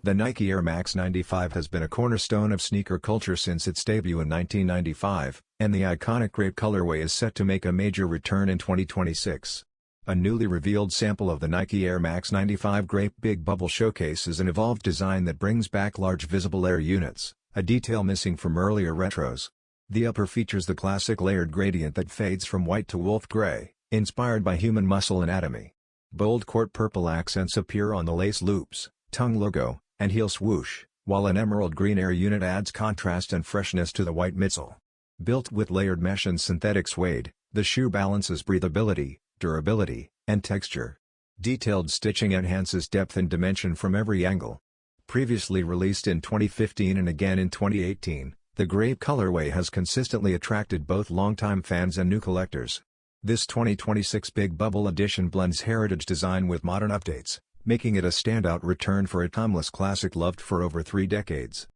The Nike Air Max 95 has been a cornerstone of sneaker culture since its debut in 1995, and the iconic grape colorway is set to make a major return in 2026. A newly revealed sample of the Nike Air Max 95 Grape Big Bubble showcases an evolved design that brings back large visible air units, a detail missing from earlier retros. The upper features the classic layered gradient that fades from white to wolf gray, inspired by human muscle anatomy. Bold court purple accents appear on the lace loops, tongue logo, and heel swoosh, while an emerald green air unit adds contrast and freshness to the white midsole. Built with layered mesh and synthetic suede, the shoe balances breathability, durability, and texture. Detailed stitching enhances depth and dimension from every angle. Previously released in 2015 and again in 2018, the grape colorway has consistently attracted both longtime fans and new collectors. This 2026 Big Bubble edition blends heritage design with modern updates, making it a standout return for a timeless classic loved for over 3 decades.